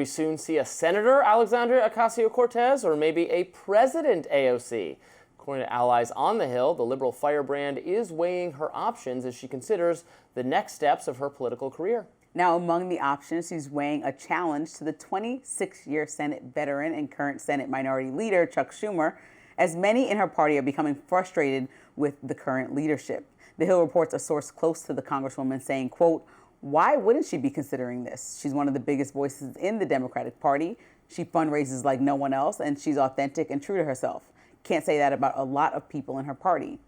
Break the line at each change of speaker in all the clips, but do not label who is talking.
we soon see a Senator Alexandria Ocasio-Cortez or maybe a President AOC? According to allies on the Hill, the liberal firebrand is weighing her options as she considers the next steps of her political career.
Now, among the options, she's weighing a challenge to the 26-year Senate veteran and current Senate Minority Leader, Chuck Schumer, as many in her party are becoming frustrated with the current leadership. The Hill reports a source close to the Congresswoman saying, quote, "Why wouldn't she be considering this? She's one of the biggest voices in the Democratic Party. She fundraises like no one else, and she's authentic and true to herself. Can't say that about a lot of people in her party."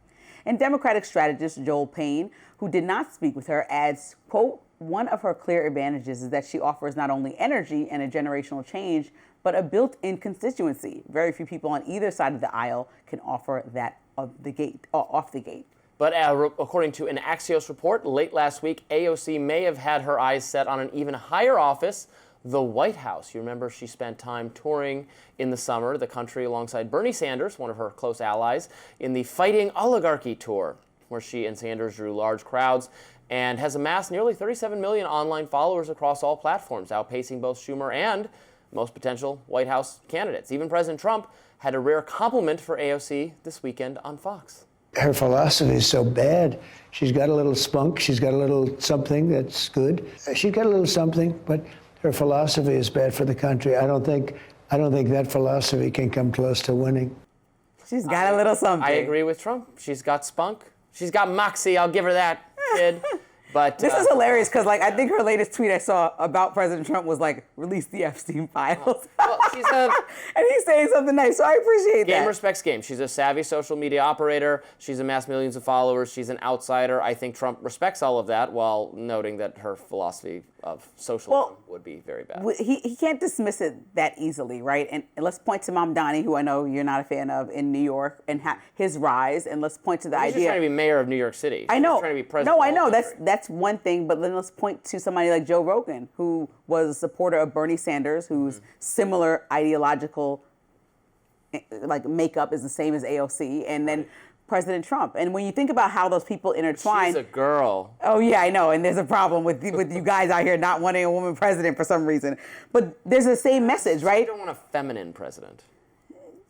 And Democratic strategist Joel Payne, who did not speak with her, adds, quote, "One of her clear advantages is that she offers not only energy and a generational change, but a built-in constituency. Very few people on either side of the aisle can offer that off the gate.
But according to an Axios report late last week, AOC may have had her eyes set on an even higher office, the White House. You remember she spent time touring in the summer the country alongside Bernie Sanders, one of her close allies, in the Fighting Oligarchy tour, where she and Sanders drew large crowds and has amassed nearly 37 million online followers across all platforms, outpacing both Schumer and most potential White House candidates. Even President Trump had a rare compliment for AOC this weekend on Fox.
Her philosophy is so bad. She's got a little spunk. She's got a little something that's good. She's got a little something, but her philosophy is bad for the country. I don't think that philosophy can come close to winning.
She's got a little something.
I agree with Trump. She's got spunk. She's got moxie. I'll give her that, kid. But
this is hilarious because, I think her latest tweet I saw about President Trump was release the Epstein files.
Well,
and he's saying something nice, so I appreciate that.
Game respects game. She's a savvy social media operator. She's amassed millions of followers. She's an outsider. I think Trump respects all of that while noting that her philosophy of socialism would be very bad.
He can't dismiss it that easily, right? And let's point to Mamdani, who I know you're not a fan of, in New York, and his rise. And let's point to the idea.
She's trying to be mayor of New York City.
I know.
She's trying to be president.
No, I know. That's one thing. But then let's point to somebody like Joe Rogan, who was a supporter of Bernie Sanders, whose similar ideological makeup is the same as AOC, and then President Trump. And when you think about how those people intertwine.
She's a girl.
Oh, yeah, I know. And there's a problem with you guys out here not wanting a woman president for some reason. But there's the same message, right?
You don't want a feminine president.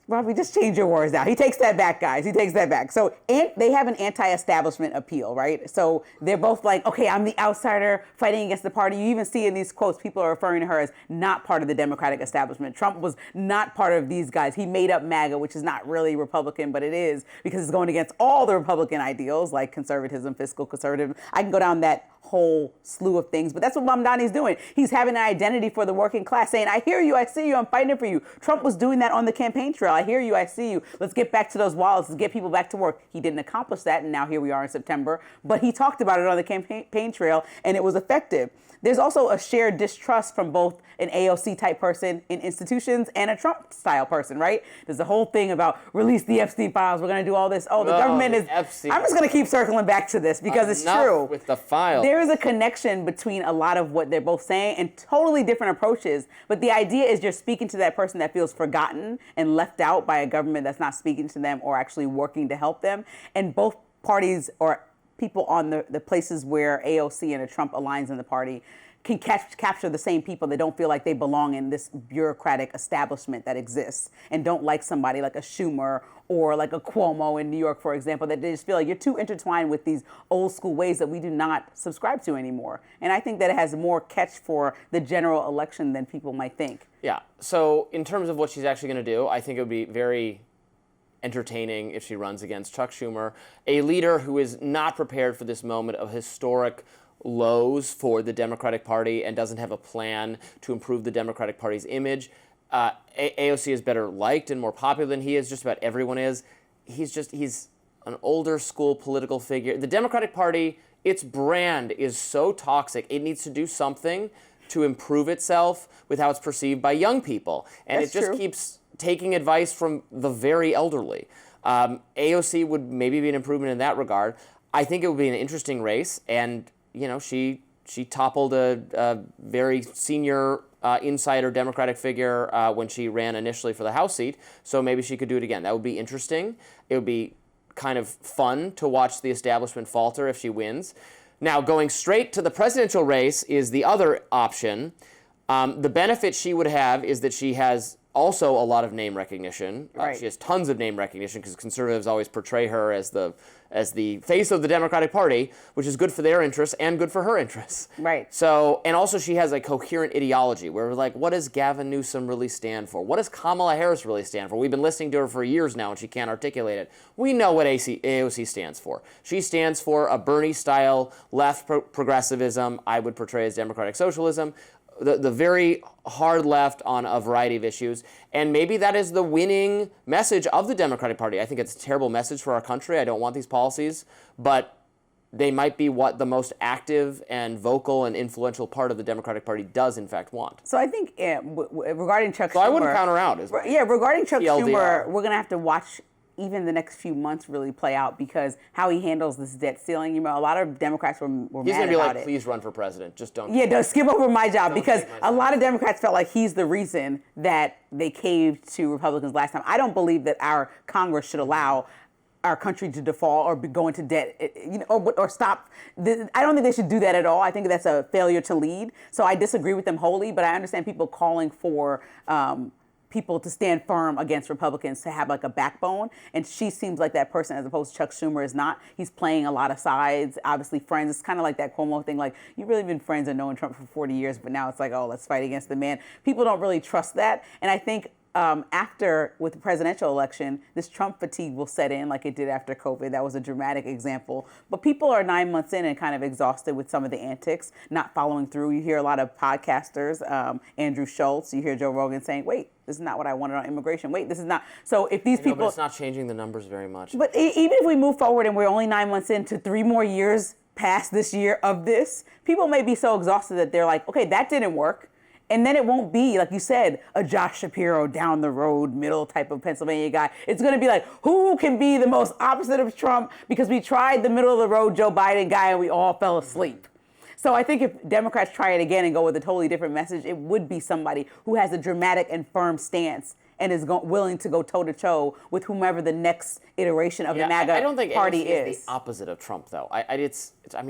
Robbie, just change your words now. He takes that back, guys. He takes that back. So they have an anti-establishment appeal, right? So they're both like, okay, I'm the outsider fighting against the party. You even see in these quotes, people are referring to her as not part of the Democratic establishment. Trump was not part of these guys. He made up MAGA, which is not really Republican, but it is because it's going against all the Republican ideals like conservatism, fiscal conservatism. I can go down that whole slew of things, but that's what Mamdani's doing. He's having an identity for the working class, saying, I hear you, I see you, I'm fighting for you. Trump was doing that on the campaign trail. I hear you, I see you. Let's get back to those wallets, let's get people back to work. He didn't accomplish that, and now here we are in September, but he talked about it on the campaign trail, and it was effective. There's also a shared distrust from both an AOC-type person in institutions and a Trump-style person, right? There's a whole thing about release the Epstein files, we're going to do all this. Oh, the government is...
Epstein.
I'm just going to keep circling back to this because it's true.
With the files.
There is a connection between a lot of what they're both saying and totally different approaches, but the idea is you're speaking to that person that feels forgotten and left out by a government that's not speaking to them or actually working to help them, and both parties or people on the places where AOC and a Trump aligns in the party can capture the same people that don't feel like they belong in this bureaucratic establishment that exists and don't like somebody like a Schumer or like a Cuomo in New York, for example, that they just feel like you're too intertwined with these old school ways that we do not subscribe to anymore. And I think that it has more catch for the general election than people might think.
Yeah. So in terms of what she's actually going to do, I think it would be very entertaining if she runs against Chuck Schumer, a leader who is not prepared for this moment of historic lows for the Democratic Party and doesn't have a plan to improve the Democratic Party's image. AOC is better liked and more popular than he is. Just about everyone is. He's an older school political figure. The Democratic Party, its brand is so toxic. It needs to do something to improve itself with how it's perceived by young people. And
That's
it just
true.
keeps taking advice from the very elderly. AOC would maybe be an improvement in that regard. I think it would be an interesting race, and she toppled a very senior insider Democratic figure when she ran initially for the House seat, so maybe she could do it again. That would be interesting. It would be kind of fun to watch the establishment falter if she wins. Now, going straight to the presidential race is the other option. The benefit she would have is that she has also a lot of name recognition.
Right.
She has tons of name recognition because conservatives always portray her as the face of the Democratic Party, which is good for their interests and good for her interests.
Right.
So, and also she has a coherent ideology where we're like, what does Gavin Newsom really stand for? What does Kamala Harris really stand for? We've been listening to her for years now and she can't articulate it. We know what AOC stands for. She stands for a Bernie-style left progressivism, I would portray as democratic socialism, the very hard left on a variety of issues. And maybe that is the winning message of the Democratic Party. I think it's a terrible message for our country. I don't want these policies, but they might be what the most active and vocal and influential part of the Democratic Party does in fact want.
So I think regarding Chuck Schumer...
So I wouldn't count her out.
Regarding Chuck
TLDR.
Schumer, we're going to have to watch even the next few months really play out because how he handles this debt ceiling, a lot of Democrats were
He's
mad about it.
He's going to be like, please run for president. Just don't.
Yeah, don't skip over my job because a lot of Democrats felt like he's the reason that they caved to Republicans last time. I don't believe that our Congress should allow our country to default or go into debt, or stop. I don't think they should do that at all. I think that's a failure to lead. So I disagree with them wholly, but I understand people calling for people to stand firm against Republicans, to have like a backbone. And she seems like that person as opposed to Chuck Schumer is not. He's playing a lot of sides, obviously friends. It's kind of like that Cuomo thing, like you've really been friends and knowing Trump for 40 years, but now it's like, oh, let's fight against the man. People don't really trust that. And I think after, with the presidential election, this Trump fatigue will set in like it did after COVID. That was a dramatic example. But people are 9 months in and kind of exhausted with some of the antics, not following through. You hear a lot of podcasters, Andrew Schultz, you hear Joe Rogan saying, wait, this is not what I wanted on immigration. Wait, this is not. So if these people...
But it's not changing the numbers very much.
But even if we move forward and we're only 9 months into 3 more years past this year of this, people may be so exhausted that they're like, okay, that didn't work. And then it won't be, like you said, a Josh Shapiro down the road, middle type of Pennsylvania guy. It's going to be like, who can be the most opposite of Trump? Because we tried the middle of the road Joe Biden guy and we all fell asleep. So I think if Democrats try it again and go with a totally different message, it would be somebody who has a dramatic and firm stance and is willing to go toe-to-toe with whomever the next iteration of the MAGA
I don't think
party
AOC
is.
The opposite of Trump, though.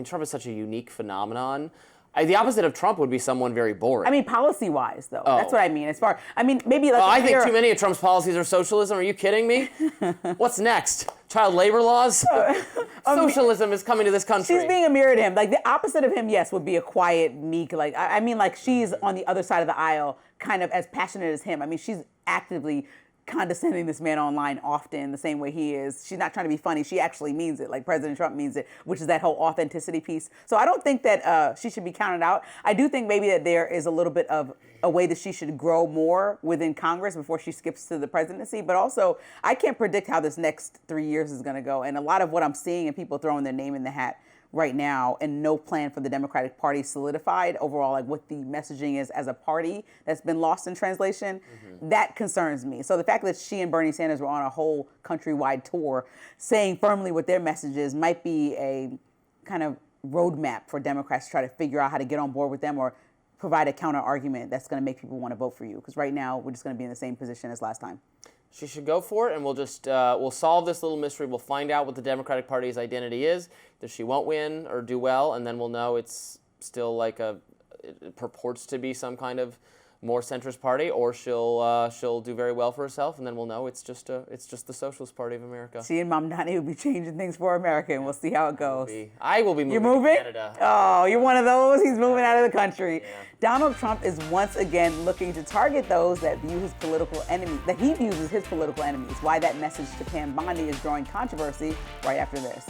Trump is such a unique phenomenon. The opposite of Trump would be someone very boring.
I mean, policy-wise, though. That's what I mean. Maybe like...
I think too many of Trump's policies are socialism. Are you kidding me? What's next? Child labor laws? Socialism is coming to this country.
She's being a mirror to him. Like, the opposite of him, yes, would be a quiet, meek, like... I mean, like, she's on the other side of the aisle, kind of as passionate as him. I mean, she's actively condescending this man online often the same way he is. She's not trying to be funny. She actually means it, like President Trump means it, which is that whole authenticity piece. So I don't think that she should be counted out. I do think maybe that there is a little bit of a way that she should grow more within Congress before she skips to the presidency. But also, I can't predict how this next 3 years is going to go. And a lot of what I'm seeing and people throwing their name in the hat right now and no plan for the Democratic Party solidified overall, like what the messaging is as a party that's been lost in translation, that concerns me. So the fact that she and Bernie Sanders were on a whole countrywide tour saying firmly what their message is might be a kind of roadmap for Democrats to try to figure out how to get on board with them or provide a counter argument that's going to make people want to vote for you. Because right now, we're just going to be in the same position as last time.
She should go for it, and we'll just we'll solve this little mystery. We'll find out what the Democratic Party's identity is. That she won't win or do well, and then we'll know it's still like it purports to be some kind of more centrist party, or she'll do very well for herself, and then we'll know it's just the Socialist Party of America.
She and Mom Donnie will be changing things for America, and we'll see how it goes.
I will be moving.
You're moving?
To Canada.
Oh, you're one of those? He's moving out of the country. Yeah. Donald Trump is once again looking to target those that view his political enemies, that he views as his political enemies. Why that message to Pam Bondi is drawing controversy right after this.